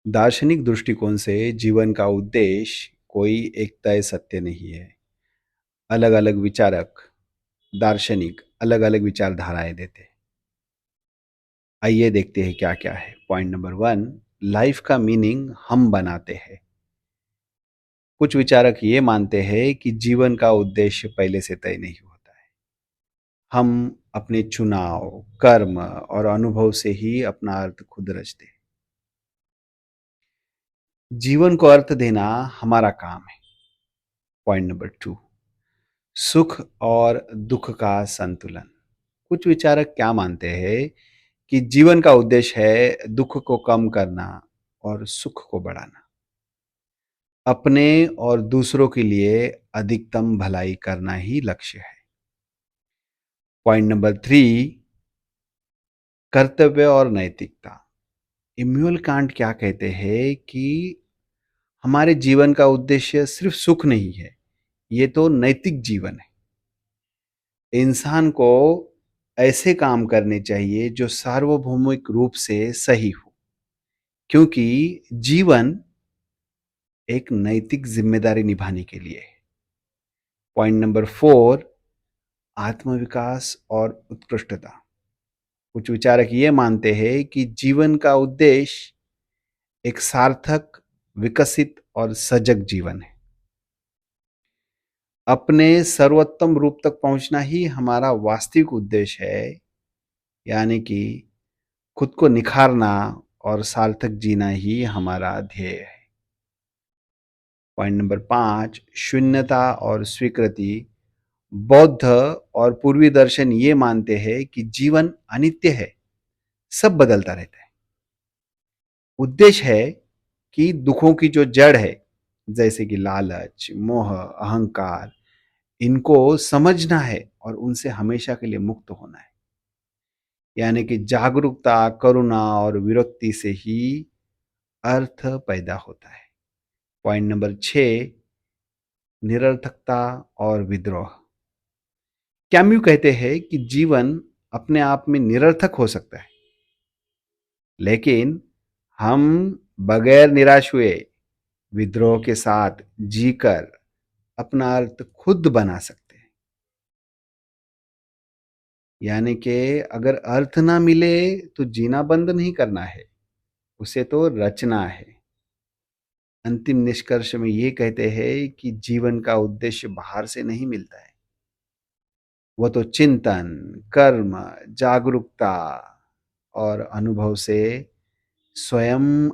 दार्शनिक दृष्टिकोण से जीवन का उद्देश्य कोई एक तय सत्य नहीं है। अलग अलग विचारक दार्शनिक अलग अलग विचारधाराएं देते हैं। आइए देखते हैं क्या क्या है। पॉइंट नंबर वन, लाइफ का मीनिंग हम बनाते हैं। कुछ विचारक ये मानते हैं कि जीवन का उद्देश्य पहले से तय नहीं होता है। हम अपने चुनाव, कर्म और अनुभव से ही अपना अर्थ खुद रचते हैं। जीवन को अर्थ देना हमारा काम है। पॉइंट नंबर टू, सुख और दुख का संतुलन। कुछ विचारक क्या मानते हैं कि जीवन का उद्देश्य है दुख को कम करना और सुख को बढ़ाना। अपने और दूसरों के लिए अधिकतम भलाई करना ही लक्ष्य है। पॉइंट नंबर थ्री, कर्तव्य और नैतिकता। इम्यूअल कांट क्या कहते हैं कि हमारे जीवन का उद्देश्य सिर्फ सुख नहीं है, ये तो नैतिक जीवन है। इंसान को ऐसे काम करने चाहिए जो सार्वभौमिक रूप से सही हो, क्योंकि जीवन एक नैतिक जिम्मेदारी निभाने के लिए है। पॉइंट नंबर फोर, आत्मविकास और उत्कृष्टता। कुछ विचारक ये मानते हैं कि जीवन का उद्देश्य एक सार्थक, विकसित और सजग जीवन है। अपने सर्वोत्तम रूप तक पहुंचना ही हमारा वास्तविक उद्देश्य है, यानी कि खुद को निखारना और सार्थक जीना ही हमारा ध्येय है। पॉइंट नंबर पांच, शून्यता और स्वीकृति। बौद्ध और पूर्वी दर्शन ये मानते हैं कि जीवन अनित्य है, सब बदलता रहता है। उद्देश्य है कि दुखों की जो जड़ है, जैसे कि लालच, मोह, अहंकार, इनको समझना है और उनसे हमेशा के लिए मुक्त होना है। यानी कि जागरूकता, करुणा और विरक्ति से ही अर्थ पैदा होता है। पॉइंट नंबर छह, निरर्थकता और विद्रोह। कैम्यू कहते हैं कि जीवन अपने आप में निरर्थक हो सकता है, लेकिन हम बगैर निराश हुए विद्रोह के साथ जीकर अपना अर्थ खुद बना सकते हैं। यानी कि अगर अर्थ ना मिले तो जीना बंद नहीं करना है, उसे तो रचना है। अंतिम निष्कर्ष में ये कहते हैं कि जीवन का उद्देश्य बाहर से नहीं मिलता है, वो तो चिंतन, कर्म, जागरूकता और अनुभव से स्वयं